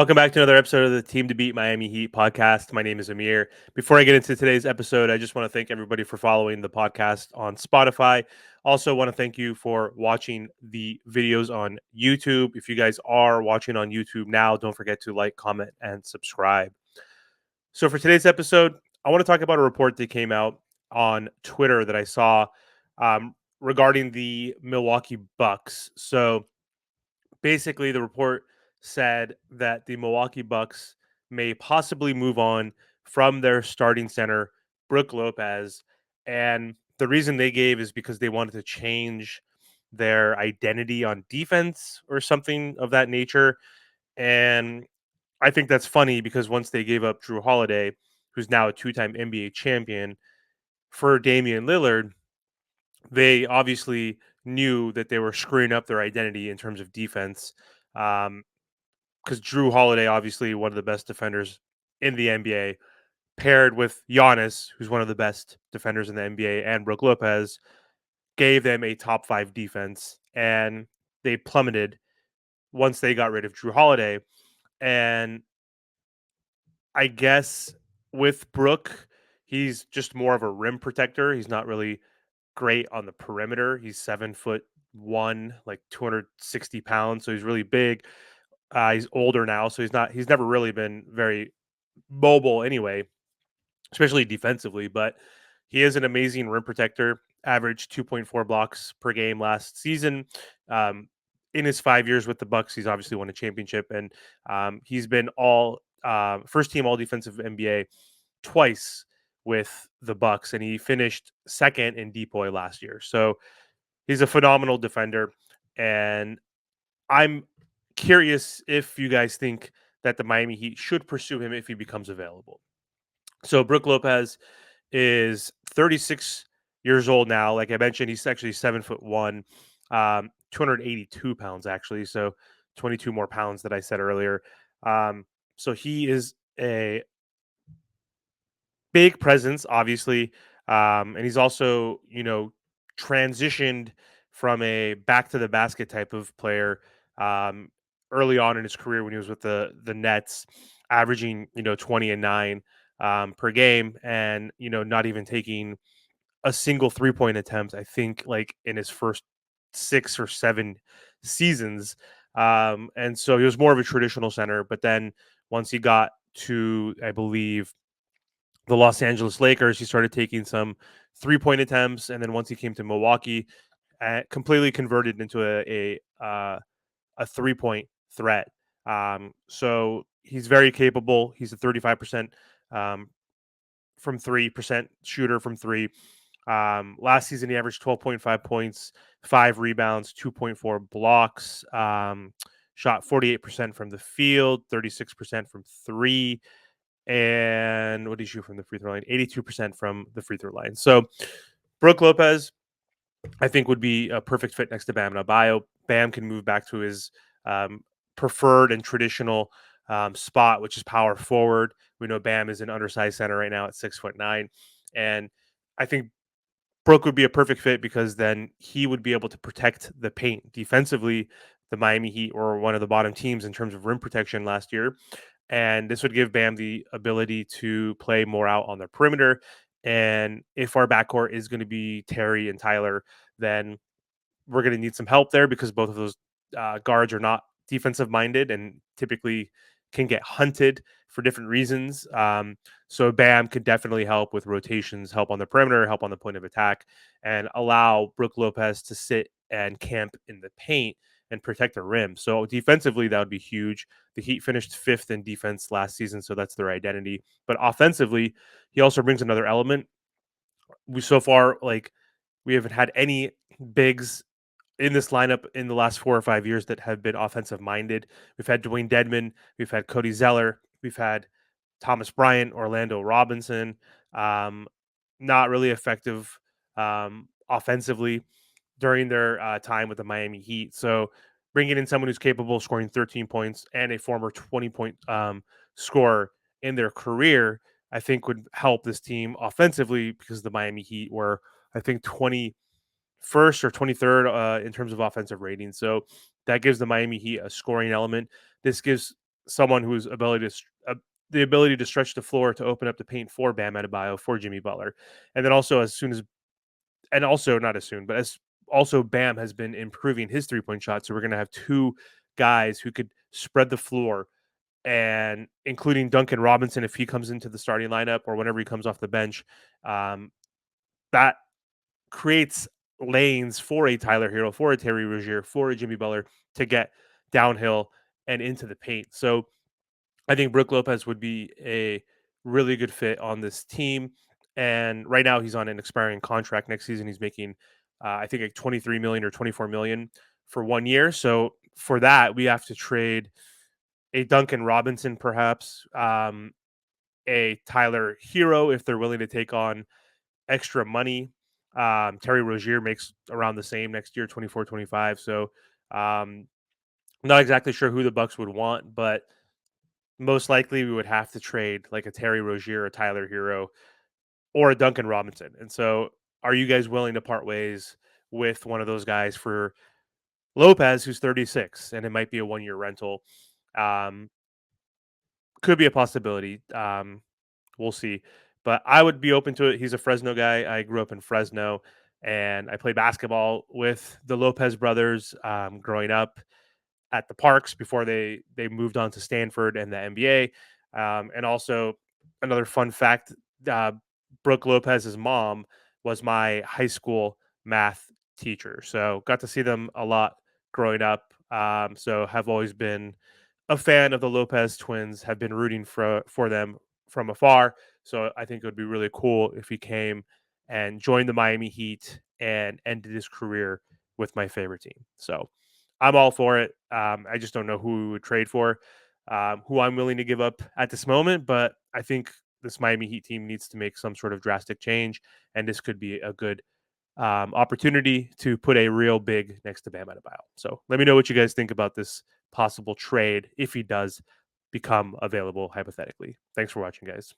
Welcome back to another episode of the Team to Beat Miami Heat podcast. My name is Amir. Before I get into today's episode, I just want to thank everybody for following the podcast on Spotify. Also, want to thank you for watching the videos on YouTube. If you guys are watching on YouTube now, don't forget to like, comment, and subscribe. So, for today's episode, I want to talk about a report that came out on Twitter that I saw regarding the Milwaukee Bucks. So, basically the report said that the Milwaukee Bucks may possibly move on from their starting center, Brook Lopez. And the reason they gave is because they wanted to change their identity on defense or something of that nature. And I think that's funny because once they gave up Drew Holiday, who's now a two-time NBA champion, for Damian Lillard, they obviously knew that they were screwing up their identity in terms of defense. Because Drew Holiday, obviously one of the best defenders in the NBA, paired with Giannis, who's one of the best defenders in the NBA, and Brook Lopez, gave them a top five defense, and they plummeted once they got rid of Drew Holiday. And I guess with Brook, he's just more of a rim protector. He's not really great on the perimeter. He's 7'1", like 260 pounds, so he's really big. He's older now, so he's never really been very mobile anyway, especially defensively. But he is an amazing rim protector. Averaged 2.4 blocks per game last season. In his 5 years with the Bucks, he's obviously won a championship, and he's been all first team All Defensive NBA twice with the Bucks, and he finished second in DPOY last year. So he's a phenomenal defender, and I'm curious if you guys think that the Miami Heat should pursue him if he becomes available. So Brook Lopez is 36 years old now. Like I mentioned, he's actually 7'1", 282 pounds actually. So 22 more pounds that I said earlier. So he is a big presence, obviously, and he's also transitioned from a back to the basket type of player um, early on in his career when he was with the Nets, averaging 20 and 9 per game, and not even taking a single 3-point attempt. I think like in his first 6 or 7 seasons, and so he was more of a traditional center. But then once he got to, I believe, the Los Angeles Lakers, he started taking some 3-point attempts, and then once he came to Milwaukee, completely converted into a 3-point threat. So he's very capable. He's a 35% um, from 3% shooter from three. Last season, he averaged 12.5 points, 5 rebounds, 2.4 blocks. Shot 48% from the field, 36% from three, and what did he shoot from the free throw line? 82% from the free throw line. So Brook Lopez, I think, would be a perfect fit next to Bam Adebayo. Bam can move back to his um, preferred and traditional spot, which is power forward. We know Bam is an undersized center right now at 6'9", and I think Brook would be a perfect fit because then he would be able to protect the paint defensively. The Miami Heat were one of the bottom teams in terms of rim protection last year, and this would give Bam the ability to play more out on the perimeter. And if our backcourt is going to be Terry and Tyler, then we're going to need some help there because both of those guards are not defensive minded and typically can get hunted for different reasons. So Bam could definitely help with rotations, help on the perimeter, help on the point of attack, and allow Brook Lopez to sit and camp in the paint and protect the rim. So defensively, that would be huge. The Heat finished fifth in defense last season, so that's their identity. But offensively, he also brings another element. We so far, like, we haven't had any bigs in this lineup in the last 4 or 5 years that have been offensive minded. We've had Dwayne Dedman, we've had Cody Zeller, we've had Thomas Bryant, Orlando Robinson. Um, Not really effective offensively during their time with the Miami Heat. So bringing in someone who's capable of scoring 13 points and a former 20-point scorer in their career, I think would help this team offensively because the Miami Heat were, I think, 21st or 23rd in terms of offensive rating. So that gives the Miami Heat a scoring element. This gives someone whose the ability to stretch the floor to open up the paint for Bam Adebayo, for Jimmy Butler, and then also as soon as and also not as soon, but as also Bam has been improving his 3-point shot, so we're gonna have two guys who could spread the floor, and including Duncan Robinson if he comes into the starting lineup or whenever he comes off the bench. Um, that creates lanes for a Tyler Hero, for a Terry Rozier, for a Jimmy Butler to get downhill and into the paint. So I think Brook Lopez would be a really good fit on this team. And right now he's on an expiring contract. Next season he's making, I think, like 23 million or 24 million for 1 year. So for that we have to trade a Duncan Robinson, perhaps, a Tyler Hero if they're willing to take on extra money. Terry Rozier makes around the same next year, 24, 25. So um, not exactly sure who the Bucks would want, but most likely we would have to trade like a Terry Rozier, a Tyler Hero, or a Duncan Robinson. And so are you guys willing to part ways with one of those guys for Lopez, who's 36, and it might be a 1 year rental? Um, could be a possibility. We'll see. But I would be open to it. He's a Fresno guy. I grew up in Fresno, and I played basketball with the Lopez brothers growing up at the Parks before they moved on to Stanford and the NBA. And also another fun fact: uh, Brooke Lopez's mom was my high school math teacher, so got to see them a lot growing up. So have always been a fan of the Lopez twins. Have been rooting for them from afar. So I think it would be really cool if he came and joined the Miami Heat and ended his career with my favorite team. So I'm all for it. I just don't know who we would trade for, who I'm willing to give up at this moment. But I think this Miami Heat team needs to make some sort of drastic change, and this could be a good opportunity to put a real big next to Bam Adebayo. So let me know what you guys think about this possible trade if he does become available hypothetically. Thanks for watching, guys.